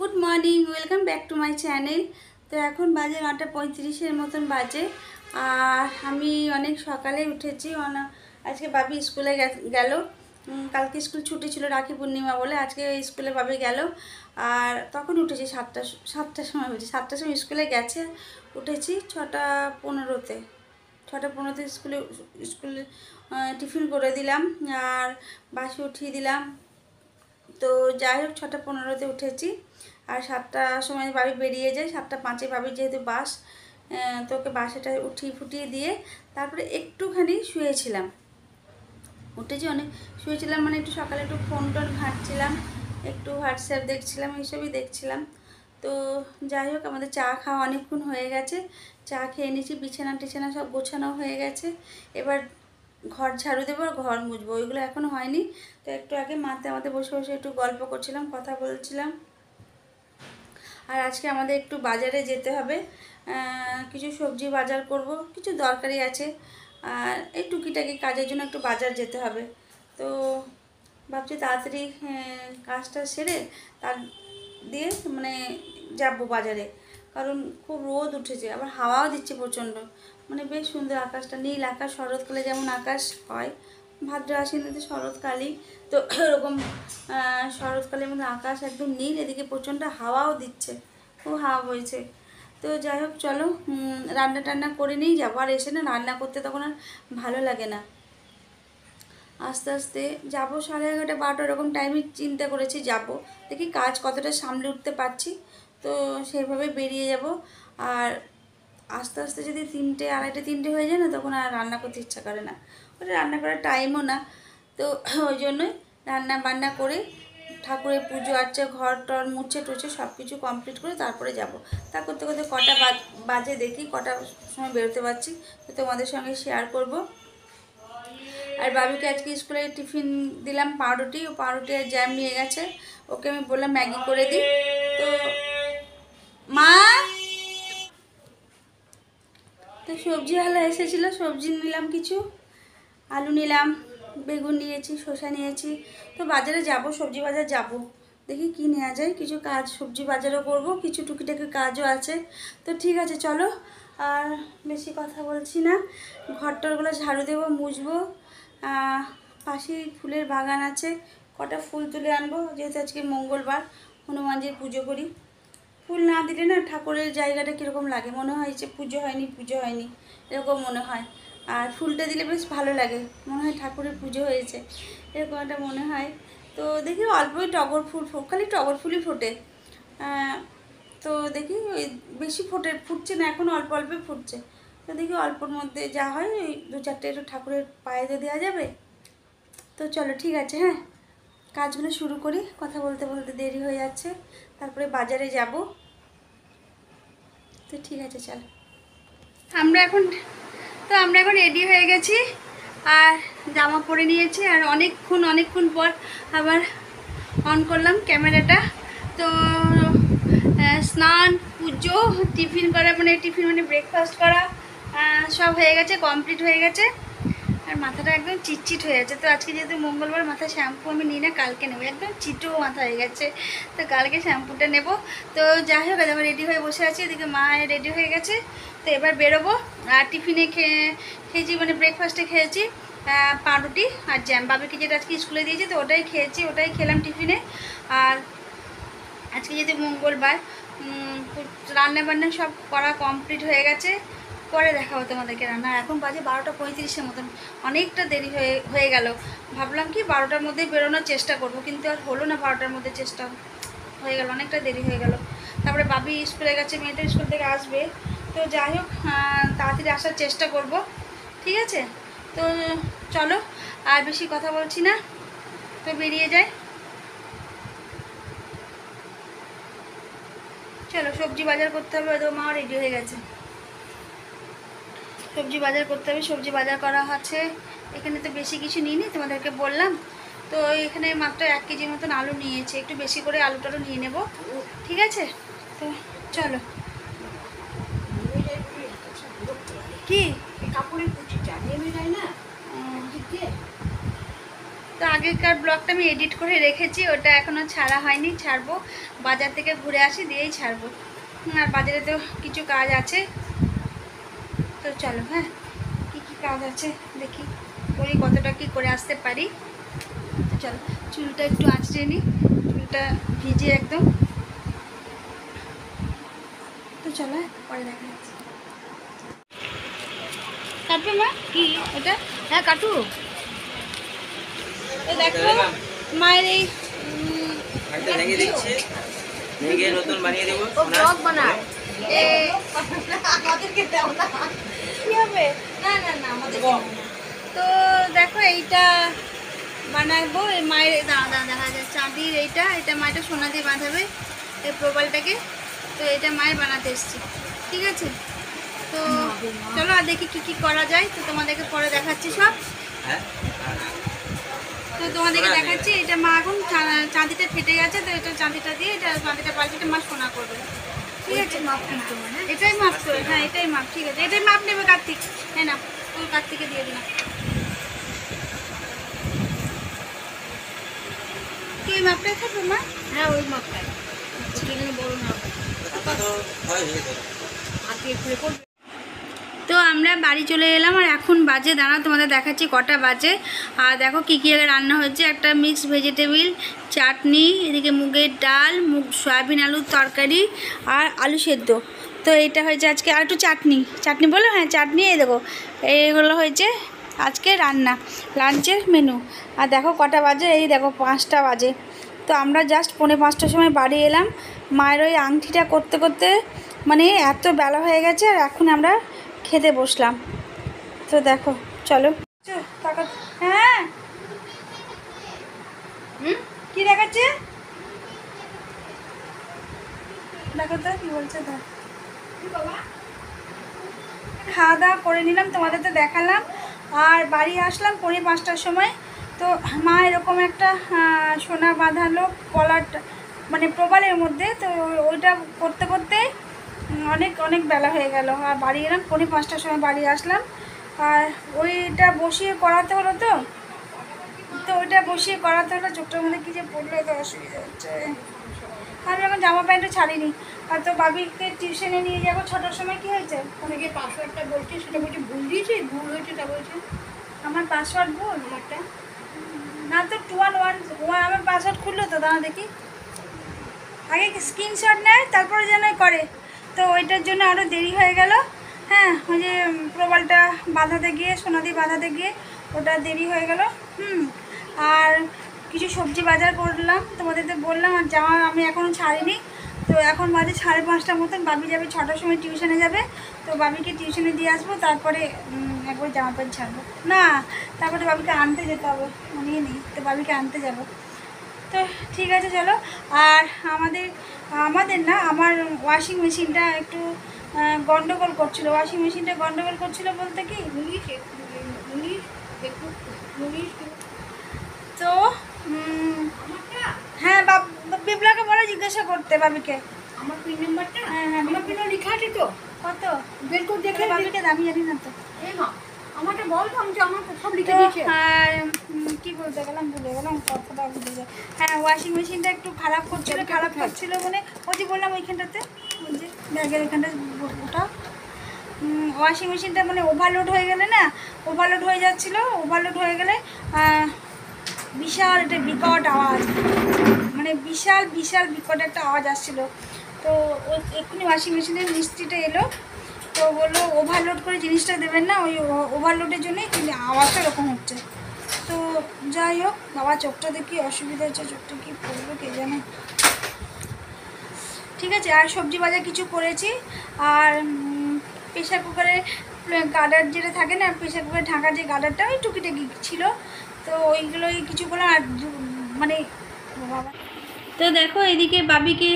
Good morning, welcome back to my channel. তো এখন বাজে 9:35 মতন বাজে। আর আমি অনেক সকালে উঠেছি। আজকে বাবি স্কুলে গেল। কালকে স্কুল ছুটি ছিল রাখি পূর্ণিমা বলে, আজকে স্কুলে বাবি গেল। আর তখন উঠেছি সাতটার সময় উঠেছি। 7টার সময় স্কুলে গেছে, উঠেছি 6:15-তে। 6:15-তে স্কুলে টিফিন করে দিলাম আর বাসি উঠিয়ে দিলাম। তো যাই হোক 6:15-তে উঠেছি। আর 7টার সময় বাবি বেরিয়ে যায়। 7:05-এ বাবির যেহেতু বাস, তো ওকে বাসেটা ফুটিয়ে দিয়ে তারপরে একটুখানি শুয়েছিলাম। উঠেছি অনেক, শুয়েছিলাম মানে একটু সকালে একটু ফোন টোন ঘাঁটছিলাম, একটু হোয়াটসঅ্যাপ দেখছিলাম, এইসবই দেখছিলাম। তো যাই হোক আমাদের চা খাওয়া অনেকক্ষণ হয়ে গেছে। চা খেয়ে নিয়েছি, বিছানা সব গোছানো হয়ে গেছে। এবার ঘর ঝাড়ু দেবো আর ঘর মুছবো, ওইগুলো এখনও হয়নি। তো একটু আগে মাতে আমাদের বসে বসে একটু গল্প করছিলাম, কথা বলছিলাম। আর আজকে আমাদের একটু বাজারে যেতে হবে, কিছু সবজি বাজার করব, কিছু দরকারি আছে। আর এই টুকিটাকি কাজের জন্য একটু বাজার যেতে হবে। তো ভাবছি তাড়াতাড়ি কাজটা সেরে তার দিয়ে মানে যাব বাজারে। কারণ খুব রোদ উঠেছে, আবার হাওয়াও দিচ্ছে প্রচণ্ড। মানে বেশ সুন্দর আকাশটা, নীল আকাশ, শরৎকালে যেমন আকাশ হয়, ভাদ্র আশ্বিনেতে শরৎকালই তো এরকম শরৎকালের মধ্যে আকাশ একদম নীল। এদিকে প্রচণ্ড হাওয়াও দিচ্ছে, খুব হাওয়া বইছে। তো যাই হোক চলো রান্না টান্না করে নিয়েই যাবো। আর এসে না রান্না করতে তখন আর ভালো লাগে না। আস্তে আস্তে যাবো, 11:30-12টা এরকম টাইমে চিন্তা করেছি যাব। দেখি কাজ কতটা সামলে উঠতে পারছি, তো সেইভাবে বেরিয়ে যাব। আর আস্তে আস্তে যদি 3টে, 2:30-3টে হয়ে যায় না, তখন আর রান্না করতে ইচ্ছা করে না। ওটা রান্না করার টাইমও না। তো ওই জন্যই রান্না বান্না করে ঠাকুরের পুজো আর্চা, ঘর টর মুছে টুছে সব কিছু কমপ্লিট করে তারপরে যাব। তা করতে করতে কটা বাজে দেখি, কটার সময় বেরোতে পারছি, তো তোমাদের সঙ্গে শেয়ার করব। আর বাবিকে আজকে স্কুলে টিফিন দিলাম পাউরুটি, ও পাউরুটি আর জ্যাম নিয়ে গেছে। ওকে আমি বললাম ম্যাগি করে দিই। তো মা, তো সবজিওয়ালা এসেছিলো, সবজি নিলাম, কিছু আলু নিলাম, বেগুন নিয়েছি, শসা নিয়েছি। তো বাজারে যাব, সবজি বাজার যাব, দেখি কি নেওয়া যায়। কিছু কাজ সবজি বাজারও করব, কিছু টুকিটাকি কাজও আছে। তো ঠিক আছে চলো, আর বেশি কথা বলছি না। ঘরটরগুলো ঝাড়ু দেবো, মুছবো। পাশেই ফুলের বাগান আছে, কটা ফুল তুলে আনবো, যেহেতু আজকে মঙ্গলবার, হনুমানজির পুজো করি। ফুল না দিলে না ঠাকুরের জায়গাটা কীরকম লাগে, মনে হয় যে পুজো হয়নি এরকম মনে হয়। আর ফুলটা দিলে বেশ ভালো লাগে, মনে হয় ঠাকুরের পুজো হয়েছে, এরকম একটা মনে হয়। তো দেখি অল্পই টগর ফুল, খালি টগর ফুলই ফোটে। তো দেখি ওই বেশি ফুটছে না এখন, অল্প অল্পই ফুটছে। তো দেখি অল্পর মধ্যে যা হয় ওই 2-4টে একটু ঠাকুরের পায়ে তো দেওয়া যাবে। তো চলো ঠিক আছে, হ্যাঁ কাজগুলো শুরু করি, কথা বলতে বলতে দেরি হয়ে যাচ্ছে, তারপরে বাজারে যাব। তো ঠিক আছে চলো, আমরা এখন রেডি হয়ে গেছি আর জামা পরে নিয়েছি। আর অনেকক্ষণ পর আবার অন করলাম ক্যামেরাটা। তো স্নান, পুজো, টিফিন মানে ব্রেকফাস্ট করা সব হয়ে গেছে, কমপ্লিট হয়ে গেছে। আর মাথাটা একদম চিটচিট হয়ে গেছে। তো আজকে যেহেতু মঙ্গলবার, মাথায় শ্যাম্পু আমি নিই না, কালকে নেবো। একদম চিটো মাথা হয়ে গেছে, তো কালকে শ্যাম্পুটা নেব। তো যাই হোক আমি রেডি হয়ে বসে আছি, এদিকে মা রেডি হয়ে গেছে। তো এবার বেরোবো। আর টিফিনে খেয়েছি, মানে ব্রেকফাস্টে খেয়েছি পাউরুটি আর জ্যাম। বাবিকে যেটা আজকে স্কুলে দিয়েছি, তো ওটাই খেলাম টিফিনে। আর আজকে যেহেতু মঙ্গলবার, রান্নাবান্না সব করা কমপ্লিট হয়ে গেছে। পরে দেখাবো তোমাদেরকে রান্না। এখন বাজে 12:35-এর মতন, অনেকটা দেরি হয়ে গেল। ভাবলাম কি 12টার মধ্যেই বেরোনোর চেষ্টা করব, কিন্তু আর হলো না। 12টার মধ্যে চেষ্টা হয়ে গেল, অনেকটা দেরি হয়ে গেল। তারপরে বাবি স্কুলে গেছে, মেয়েটা স্কুল থেকে আসবে। তো যাই হোক তাড়াতাড়ি আসার চেষ্টা করব, ঠিক আছে? তো চলো আর বেশি কথা বলছি না, তো বেরিয়ে যায়। চলো সবজি বাজার করতে হবে, তো মা রেডি হয়ে গেছে। সবজি বাজার করতে হবে, সবজি বাজার করা আছে। এখানে তো বেশি কিছু নিইনি, তোমাদেরকে বললাম। তো এখানে মাত্র 1 কেজির মতন আলু নিয়েছে, একটু বেশি করে আলুটালু নিয়ে নেব, ঠিক আছে? তো চলো। কি কাপড়ের কুচিটা নেমে যায় না, তো আগেকার ব্লগটা আমি এডিট করে রেখেছি, ওটা এখনও ছাড়া হয়নি, ছাড়বো। বাজার থেকে ঘুরে আসি দিয়েই ছাড়বো। আর বাজারে তো কিছু কাজ আছে, তো চলো। হ্যাঁ, কী কী কাজ আছে দেখি, করি কতটা কি করে আসতে পারি। তো চলো, চুলটা একটু আঁচড়ে নিই, চুলটা ভিজে একদম। তো চলো, পরে দেখা যাচ্ছে। কাটবে মা কি এটা? হ্যাঁ কাটু। তো দেখো মায়ের এই নতুন বানিয়ে দেবো বানায় কি হবে? না না না, আমাদের তো দেখো এইটা বানাবো। এই মায়ের দাঁড়া দেখা যায় চাঁদির এইটা, এটা মায়েরটা সোনা দিয়ে বাঁধাবে এই প্রবালটাকে। তো এটা মায়ের বানাতে এসছি, ঠিক আছে। তো চলো আর দেখি কি কি করা যায়, তো তোমাদেরকে পরে দেখাচ্ছি সব। তো তোমাদেরকে দেখাচ্ছি, এটা মা এখন চাঁদিটা ফেটে গেছে, তো এটা চাঁদিটা দিয়ে এটা চাঁদিটা পাল্টে মা সোনা করবে, ঠিক আছে। মাপ এটাই মাপ করে, হ্যাঁ এটাই মাপ, ঠিক আছে। এটাই মাপ নেবে কার্তিক, হ্যাঁ না ওই কার্তিকে দিয়ে দিলাম। কি ওই মাপটাই থাকবে মা? হ্যাঁ ওই মাপটাই, বড় না। তো আমরা বাড়ি চলে এলাম, আর এখন বাজে, দাঁড়াও তোমাদের দেখাচ্ছি কটা বাজে। আর দেখো কী কী রান্না হয়েছে। একটা মিক্সড ভেজিটেবিল চাটনি, এদিকে মুগের ডাল, সয়াবিন আলুর তরকারি আর আলু সেদ্ধ। তো এটা হয়েছে আজকে। আর একটু চাটনি বলো, হ্যাঁ চাটনি। এই দেখো এইগুলো হয়েছে আজকে রান্না, লাঞ্চের মেনু। আর দেখো কটা বাজে, এই দেখো 5টা বাজে। তো আমরা জাস্ট 4:45টার সময় বাড়ি এলাম। মায়ের ওই আংটিটা করতে করতে মানে এত বেলা হয়ে গেছে, আর এখন আমরা খেতে বসলাম। তো দেখো চলো। হ্যাঁ কি দেখাচ্ছে দেখো তো কি বলছে। খাওয়া দাওয়া করে নিলাম, তোমাদের তো দেখালাম। আর বাড়ি আসলাম 4:45টার সময়। তো মা এরকম একটা সোনা বাঁধালো কলারটা মানে প্রবালের মধ্যে। তো ওইটা করতে করতে অনেক বেলা হয়ে গেল। আর বাড়ি এলাম 4:45টার সময় বাড়ি আসলাম। আর ওইটা বসিয়ে করাতে হলো, তো ওইটা বসিয়ে করাতে হলো। চোখটার মধ্যে কী যে পড়লো, তো অসুবিধা হচ্ছে। আমি এখন জামা প্যান্টও ছাড়িনি। আর তো বাবিকে টিউশনে নিয়ে যাবো 6টার সময়। কী হয়েছে? অনেকে পাসওয়ার্ডটা বলছে, সেটা বলছে ভুল দিয়েছে, ভুল হয়েছে। তা বলছে আমার পাসওয়ার্ড ভুল। আমারটা না তো 211 আমার পাসওয়ার্ড খুললো তো, দাঁড়া দেখি। আগে স্ক্রিনশট নেয় তারপরে যেন করে, তো ওইটার জন্য আরও দেরি হয়ে গেল। হ্যাঁ, ওই যে প্রবালটা বাঁধাতে গিয়ে, সোনা দিয়ে বাঁধাতে গিয়ে ওটা দেরি হয়ে গেল। আর কিছু সবজি বাজার করলাম, তোমাদের তো বললাম। আর জামা আমি এখনও ছাড়িনি। তো এখন বাজে 5:30 মতন। বাবি যাবে 6টার সময় টিউশনে যাবে। তো বাবিকে টিউশনে দিয়ে আসবো, তারপরে একবার জামা প্যান্ট ছাড়বো না, তারপরে বাবিকে আনতে যেতে হবে, মনে নেই। তো বাবিকে আনতে যাব। তো ঠিক আছে চলো। আর আমাদের না, আমার ওয়াশিং মেশিনটা একটু গন্ডগোল করছিল। ওয়াশিং মেশিনটা গন্ডগোল করছিল বলতে কি, তো হ্যাঁ বিপ্লবকে বলে জিজ্ঞাসা করতে বাবিকে। আমার পিন নাম্বারটা, হ্যাঁ আমার পিনও লেখা আছে তো। কত বের করে দেখে বাবিকে দামি জানি না তো। এই মা আমাকে বল তো, আমি আমার সব লিখে দিয়েছে। আর কি বলতে গেলাম, ভুলে গেলাম কথাটা, ভুলে যাই। হ্যাঁ, ওয়াশিং মেশিনটা একটু খারাপ করছিল মানে ওই যে বললাম ওইখানটাতে, ওই যে ব্যাগের এখানটা ওটা ওয়াশিং মেশিনটা মানে ওভারলোড হয়ে গেলে না, ওভারলোড হয়ে যাচ্ছিলো। ওভারলোড হয়ে গেলে বিশাল একটা বিকট আওয়াজ, মানে বিশাল বিকট একটা আওয়াজ আসছিলো। তো এক্ষুনি ওয়াশিং মেশিনের মিস্ত্রিটা এলো, তো বললো ওভারলোড করে জিনিসটা দেবেন না, ওই ওভারলোডের জন্যই আওয়াজটা এরকম হচ্ছে। তো যাই হোক, বাবা চোখটা দেখি অসুবিধা হচ্ছে, চোখটা কি পড়লো কে জানে। ঠিক আছে। আর সবজি বাজার কিছু করেছি। আর প্রেশার কুকারের গার্ডার যেটা থাকে না, প্রেশার কুকারের ঢাকার যে গার্ডারটা, ওই টুকিটাকি ছিল, তো ওইগুলোই কিছু করলাম। আর মানে বাবা, তো দেখো এদিকে বাবিকে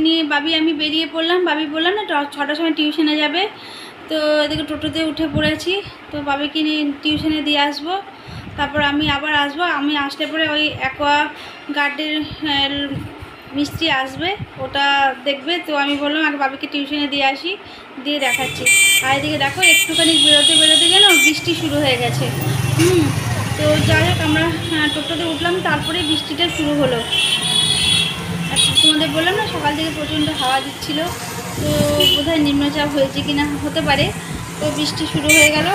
নিয়ে আমি বেরিয়ে পড়লাম। বাবি বললাম না 6টার সময় টিউশনে যাবে, তো এদিকে টোটোতে উঠে পড়েছি। তো বাবিকে নিয়ে টিউশনে দিয়ে আসবো, তারপর আমি আবার আসবো। আমি আসলে পরে ওই অ্যাকোয়া গার্ডের মিস্ত্রি আসবে, ওটা দেখবে। তো আমি বললাম আর বাবিকে টিউশনে দিয়ে আসি, দিয়ে দেখাচ্ছি। আর এদিকে দেখো একটুখানি বেরোতে যেন বৃষ্টি শুরু হয়ে গেছে। তো তো যাই হোক আমরা টোটোতে উঠলাম, তারপরে বৃষ্টিটা শুরু হলো। আচ্ছা, তোমাদের বললাম না সকাল থেকে প্রচণ্ড হাওয়া দিচ্ছিল, তো বোধহয় নিম্নচাপ হয়েছে কিনা হতে পারে। তো বৃষ্টি শুরু হয়ে গেল,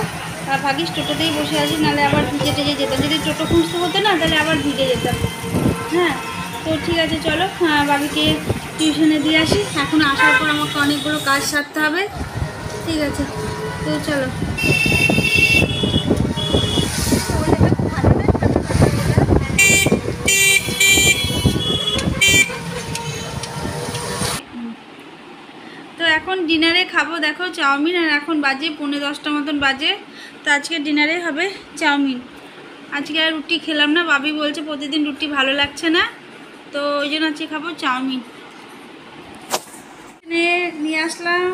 আর ভাগিস টোটোতেই বসে আছি, নাহলে আবার ভিজে টেজে যেতাম। যদি টোটো খুঁজতে হতো না তাহলে আবার ভিজে যেতাম। হ্যাঁ, তো ঠিক আছে চলো বাবিকে টিউশনে দিয়ে আসি। এখন আসার পর আমাকে অনেকগুলো কাজ সারতে হবে। ঠিক আছে, তো চলো। তো এখন ডিনারে খাবো, দেখো চাউমিন, আর এখন বাজে 9:30 মতন বাজে। তো আজকে ডিনারে হবে চাউমিন। আজকে আর রুটি খেলাম না, বাবি বলছে প্রতিদিন রুটি ভালো লাগছে না, তো ওই জন্য আজকে খাবো চাউমিন। নিয়ে আসলাম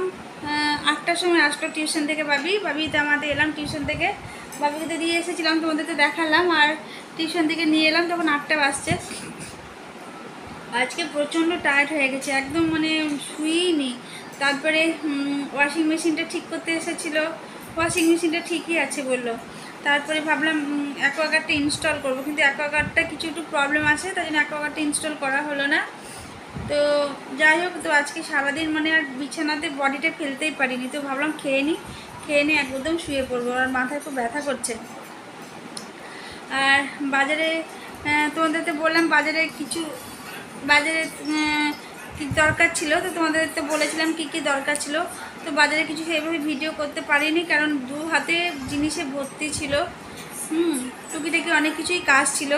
8টার সময় আসলো টিউশন থেকে বাবিতে আমাদের এলাম টিউশন থেকে। বাবিকে তো দিয়ে এসেছিলাম, তোমাদের তো দেখালাম, আর টিউশন থেকে নিয়ে এলাম তখন 8টা বাজছে। আজকে প্রচণ্ড টায়ার্ড হয়ে গেছে, একদম মানে শুইনি। তারপরে ওয়াশিং মেশিনটা ঠিক করতে এসেছিলো, ওয়াশিং মেশিনটা ঠিকই আছে বললো। তারপরে ভাবলাম অ্যাকোয়াগার্ডটা ইনস্টল করব, কিন্তু অ্যাকোয়াগার্ডটা কিছু একটু প্রবলেম আছে, তাই জন্য অ্যাকোয়াগার্ডটা ইনস্টল করা হলো না। তো যাই হোক, তো আজকে সারাদিন মানে আর বিছানাতে বডিটা ফেলতেই পারিনি, তো ভাবলাম খেয়ে নিই একদম শুয়ে পড়বো, আর মাথায় খুব ব্যথা করছে। আর বাজারে তোমাদের তো বললাম বাজারে কি দরকার ছিল, তো তোমাদের তো বলেছিলাম কি দরকার ছিল। তো বাজারে কিছু সেভাবে ভিডিও করতে পারিনি, কারণ 2 হাতে জিনিসে ভর্তি ছিল। টুকিটাকি অনেক কিছুই কাজ ছিল,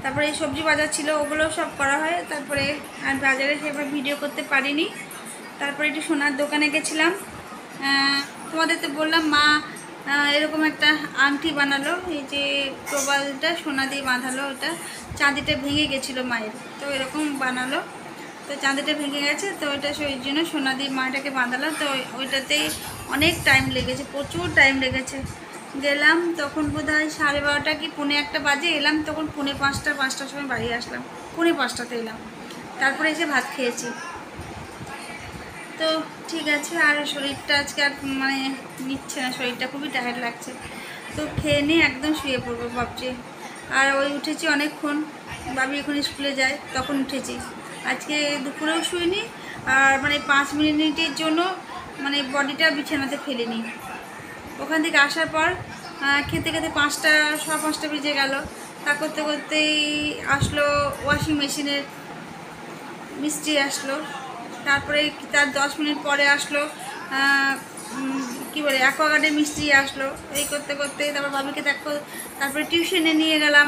তারপরে সবজি বাজার ছিল, ওগুলো সব করা হয়। তারপরে আর বাজারে সেভাবে ভিডিও করতে পারিনি। তারপরে একটু সোনার দোকানে গেছিলাম। তোমাদের তো বললাম মা এরকম একটা আংটি বানালো, এই যে প্রবালটা সোনা দিয়ে বাঁধালো, ওটা চাঁদিটা ভেঙে গেছিলো মায়ের, তো এরকম বানালো। তো চাঁদিটা ভেঙে গেছে, তো ওইটা সেই জন্য সোনা দিয়ে মাটাকে বাঁধালো। তো ওইটাতেই অনেক টাইম লেগেছে, প্রচুর টাইম লেগেছে। গেলাম তখন বোধহয় 12:30 কি 1:45 বাজে, এলাম তখন 4:45-5টার সময় বাড়ি আসলাম, 4:45-তে এলাম। তারপরে এসে ভাত খেয়েছি। তো ঠিক আছে, আর শরীরটা আজকে আর মানে নিচ্ছে না, শরীরটা খুবই টায়ার্ড লাগছে। তো খেয়ে নিয়ে একদম শুয়ে পড়বো ভাবছি। আর ওই উঠেছি অনেকক্ষণ, বাবি এখন স্কুলে যায় তখন উঠেছি। আজকে দুপুরেও শুইনি, আর মানে 5 মিনিটের জন্য মানে বডিটা বিছানাতে ফেলিনি। ওখান থেকে আসার পর খেতে 5টা বেজে গেল। তা করতে করতেই আসলো ওয়াশিং মেশিনের মিস্ত্রি আসলো। তারপরে তার 10 মিনিট পরে আসলো অ্যাকোয়াগার্ডের মিস্ত্রি আসলো। এই করতে করতে তারপর বাবিকে তারপরে টিউশনে নিয়ে গেলাম।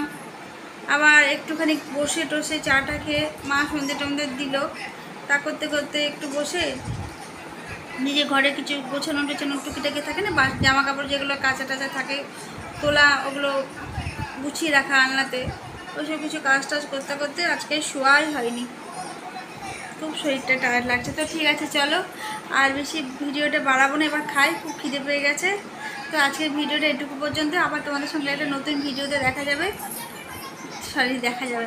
আবার একটুখানি বসে টসে চাটা খেয়ে মা সন্ধে টন্ধে দিল। তা করতে করতে একটু বসে নিজে ঘরে কিছু গোছানো টোছানো টুকিটাকি থাকে না, জামা কাপড় যেগুলো কাঁচা টাচা থাকে তোলা, ওগুলো গুছিয়ে রাখা আলনাতে, ওইসব কিছু কাজ টাজ করতে করতে আজকে শোয়াই হয়নি, খুব শরীরটা টায়ার্ড লাগছে। তো ঠিক আছে চলো, আর বেশি ভিডিওটা বাড়াবো না, এবার খাই, খুব খিদে পেয়ে গেছে। তো আজকের ভিডিওটা এটুকু পর্যন্ত, আবার তোমাদের সঙ্গে একটা নতুন ভিডিওতে দেখা যাবে,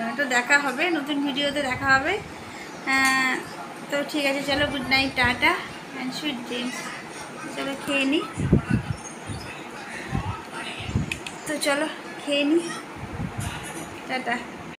না, তো দেখা হবে, নতুন ভিডিওতে দেখা হবে। তো ঠিক আছে চলো, good night, tata and sweet dreams. চলো খেয়ে নিই, তো চলো খেয়ে নিই, টাটা।